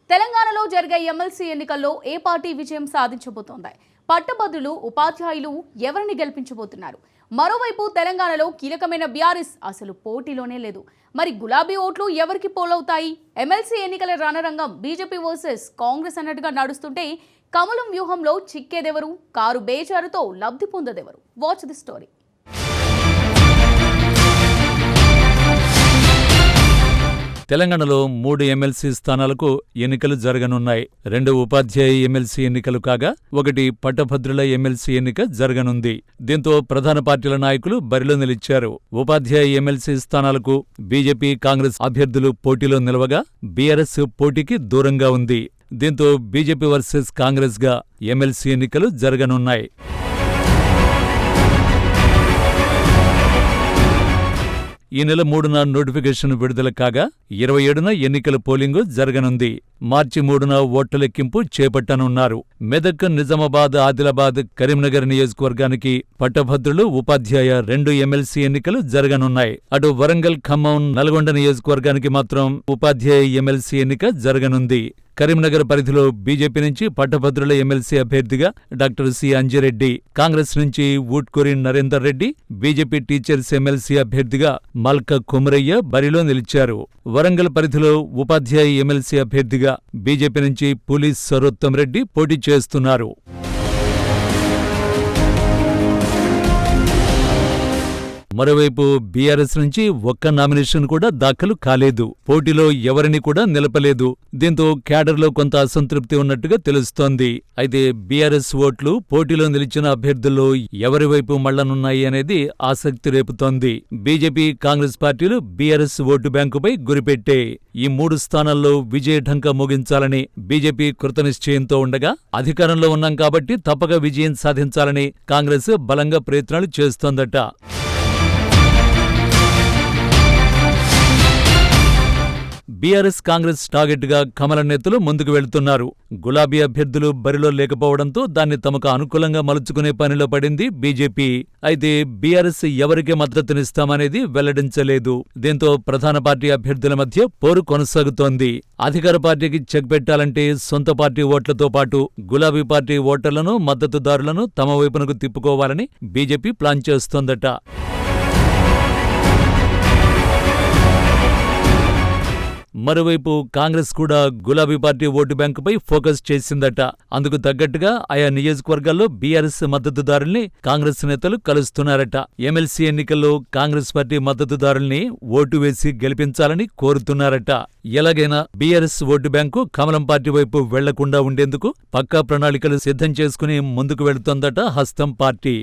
తెలంగాణలో జరిగే ఎమ్మెల్సీ ఎన్నికల్లో ఏ పార్టీ విజయం సాధించబోతోంది? పట్టభద్రులు, ఉపాధ్యాయులు ఎవరిని గెలిపించబోతున్నారు? మరోవైపు తెలంగాణలో కీలకమైన బీఆర్ఎస్ అసలు పోటీలోనే లేదు. మరి గులాబీ ఓట్లు ఎవరికి పోలవుతాయి? ఎమ్మెల్సీ ఎన్నికల రణరంగం బీజేపీ వర్సెస్ కాంగ్రెస్ అన్నట్టుగా నడుస్తుంటే కమలం వ్యూహంలో చిక్కేదెవరు? కారు బేజారుతో లబ్ధి పొందేదెవరు? Watch the story. తెలంగాణలో 3 ఎమ్మెల్సీ స్థానాలకు ఎన్నికలు జరగనున్నాయి. 2 ఉపాధ్యాయ ఎమ్మెల్సీ ఎన్నికలు కాగా 1 పట్టభద్రుల ఎమ్మెల్సీ ఎన్నిక జరగనుంది. దీంతో ప్రధాన పార్టీల నాయకులు బరిలో నిలిచారు. ఉపాధ్యాయ ఎమ్మెల్సీ స్థానాలకు బీజేపీ, కాంగ్రెస్ అభ్యర్థులు పోటీలో నిలవగా బీఆర్ఎస్ పోటీకి దూరంగా ఉంది. దీంతో బీజేపీ వర్సెస్ కాంగ్రెస్ గా ఎమ్మెల్సీ ఎన్నికలు జరగనున్నాయి. ఈ నెల 3న నోటిఫికేషన్ విడుదల కాగా 27న ఎన్నికల పోలింగు జరగనుంది. మార్చి 3న ఓట్ల లెక్కింపు చేపట్టనున్నారు. మెదక్, నిజామాబాద్, ఆదిలాబాద్, కరీంనగర్ నియోజకవర్గానికి పట్టభద్రులు, ఉపాధ్యాయ 2 ఎమ్మెల్సీ ఎన్నికలు జరగనున్నాయి. అటు వరంగల్, ఖమ్మం, నల్గొండ నియోజకవర్గానికి మాత్రం ఉపాధ్యాయ ఎమ్మెల్సీ ఎన్నిక జరగనుంది. కరీంనగర్ పరిధిలో బీజేపీ నుంచి పట్టభద్రుల ఎమ్మెల్సీ అభ్యర్థిగా డాక్టర్ సి అంజిరెడ్డి, కాంగ్రెస్ నుంచి Ootkuri Narender Reddy, BJP teachers MLC అభ్యర్థిగా మల్క కొమరయ్య బరిలో నిలిచారు. వరంగల్ పరిధిలో ఉపాధ్యాయ ఎమ్మెల్సీ అభ్యర్థిగా బీజేపీ నుంచి పులి సరోత్తం రెడ్డి పోటీ చేస్తున్నారు. మరోవైపు బీఆర్ఎస్ నుంచి ఒక్క నామినేషన్ కూడా దాఖలు కాలేదు. పోటీలో ఎవరిని కూడా నిలపలేదు. దీంతో క్యాడర్లో కొంత అసంతృప్తి ఉన్నట్టుగా తెలుస్తోంది. అయితే బీఆర్ఎస్ ఓట్లు పోటీలో నిలిచిన అభ్యర్థుల్లో ఎవరి వైపు మళ్లనున్నాయి అనేది ఆసక్తి రేపుతోంది. బీజేపీ, కాంగ్రెస్ పార్టీలు బీఆర్ఎస్ ఓటు బ్యాంకుపై గురిపెట్టే ఈ 3 స్థానాల్లో విజయ ఢంకా మోగించాలని బీజేపీ కృతనిశ్చయంతో ఉండగా, అధికారంలో ఉన్నాం కాబట్టి తప్పక విజయం సాధించాలని కాంగ్రెస్ బలంగా ప్రయత్నాలు చేస్తోందట. బీఆర్ఎస్, కాంగ్రెస్ టార్గెట్గా కమల నేతలు ముందుకు వెళుతున్నారు. గులాబీ అభ్యర్థులు బరిలో లేకపోవడంతో దాన్ని తమకు అనుకూలంగా మలుచుకునే పనిలో పడింది బీజేపీ. అయితే బీఆర్ఎస్ ఎవరికి మద్దతునిస్తామనేది వెల్లడించలేదు. దీంతో ప్రధాన పార్టీ అభ్యర్థుల మధ్య పోరు కొనసాగుతోంది. అధికార పార్టీకి చెక్ పెట్టాలంటే సొంత పార్టీ ఓట్లతో పాటు గులాబీ పార్టీ ఓటర్లను, మద్దతుదారులను తమ వైపునకు తిప్పుకోవాలని బీజేపీ ప్లాన్ చేస్తోందట. మరోవైపు కాంగ్రెస్ కూడా గులాబీ పార్టీ ఓటు బ్యాంకుపై ఫోకస్ చేసిందట. అందుకు తగ్గట్టుగా ఆయా నియోజకవర్గాల్లో బీఆర్ఎస్ మద్దతుదారుల్ని కాంగ్రెస్ నేతలు కలుస్తున్నారట. ఎమ్మెల్సీ ఎన్నికల్లో కాంగ్రెస్ పార్టీ మద్దతుదారుల్ని ఓటు వేసి గెలిపించాలని కోరుతున్నారట. ఎలాగైనా బీఆర్ఎస్ ఓటు బ్యాంకు కమలం పార్టీ వైపు వెళ్లకుండా ఉండేందుకు పక్కా ప్రణాళికలు సిద్ధం చేసుకుని ముందుకు వెళుతోందట హస్తం పార్టీ.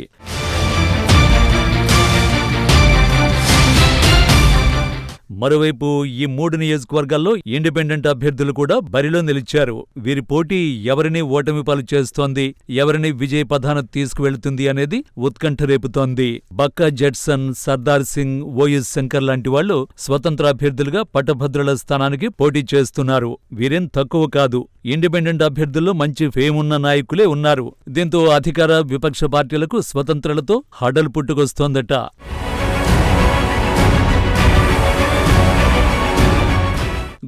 మరోవైపు ఈ 3 నియోజకవర్గాల్లో ఇండిపెండెంట్ అభ్యర్థులు కూడా బరిలో నిలిచారు. వీరి పోటీ ఎవరిని ఓటమి పాలు చేస్తోంది, ఎవరిని విజయ పథాన తీసుకువెళుతుంది అనేది ఉత్కంఠ రేపుతోంది. బక్కా జడ్సన్, సర్దార్ సింగ్, ఓఎస్ శంకర్ లాంటి వాళ్లు స్వతంత్ర అభ్యర్థులుగా పట్టభద్రుల స్థానానికి పోటీ చేస్తున్నారు. వీరేం తక్కువ కాదు. ఇండిపెండెంట్ అభ్యర్థుల్లో మంచి ఫేమున్న నాయకులే ఉన్నారు. దీంతో అధికార, విపక్ష పార్టీలకు స్వతంత్రులతో హడలు పుట్టుకొస్తోందట.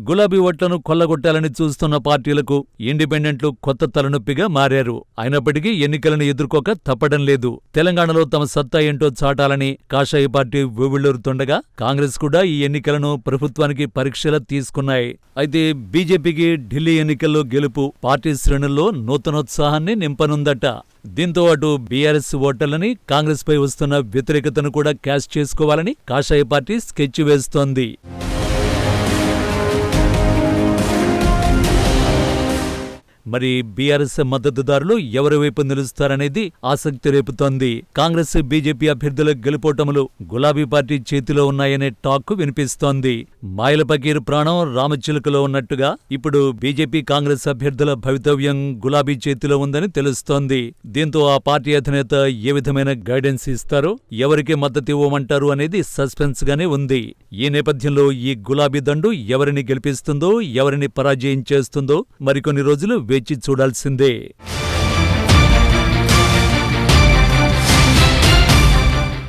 గులాబీ ఓట్లను కొల్లగొట్టాలని చూస్తున్న పార్టీలకు ఇండిపెండెంట్లు కొత్త తలనొప్పిగా మారారు. అయినప్పటికీ ఎన్నికలను ఎదుర్కోక తప్పడం లేదు. తెలంగాణలో తమ సత్తా ఏంటో చాటాలని కాషాయ పార్టీ ఊవిళ్లూరుతుండగా కాంగ్రెస్ కూడా ఈ ఎన్నికలను ప్రభుత్వానికి పరీక్షలా తీసుకున్నాయి. అయితే బీజేపీకి ఢిల్లీ ఎన్నికల్లో గెలుపు పార్టీ శ్రేణుల్లో నూతనోత్సాహాన్ని నింపనుందట. దీంతో అటు బీఆర్ఎస్ ఓటర్లని, కాంగ్రెస్ పై వస్తున్న వ్యతిరేకతను కూడా క్యాష్ చేసుకోవాలని కాషాయ పార్టీ స్కెచ్ వేస్తోంది. మరి బీఆర్ఎస్ మద్దతుదారులు ఎవరి వైపు నిలుస్తారనేది ఆసక్తి రేపుతోంది. కాంగ్రెస్, బీజేపీ అభ్యర్థుల గెలుపోటములు గులాబీ పార్టీ చేతిలో ఉన్నాయనే టాక్ వినిపిస్తోంది. మాయల పకీరు ప్రాణం రామచిలుకలో ఉన్నట్టుగా ఇప్పుడు బీజేపీ, కాంగ్రెస్ అభ్యర్థుల భవితవ్యం గులాబీ చేతిలో ఉందని తెలుస్తోంది. దీంతో ఆ పార్టీ అధినేత ఏ విధమైన గైడెన్స్ ఇస్తారో, ఎవరికి మద్దతు ఇవ్వమంటారు అనేది సస్పెన్స్ గానే ఉంది. ఈ నేపథ్యంలో ఈ గులాబీ దండు ఎవరిని గెలిపిస్తుందో, ఎవరిని పరాజయం చేస్తుందో మరికొన్ని రోజులు వేచి చూడాల్సిందే.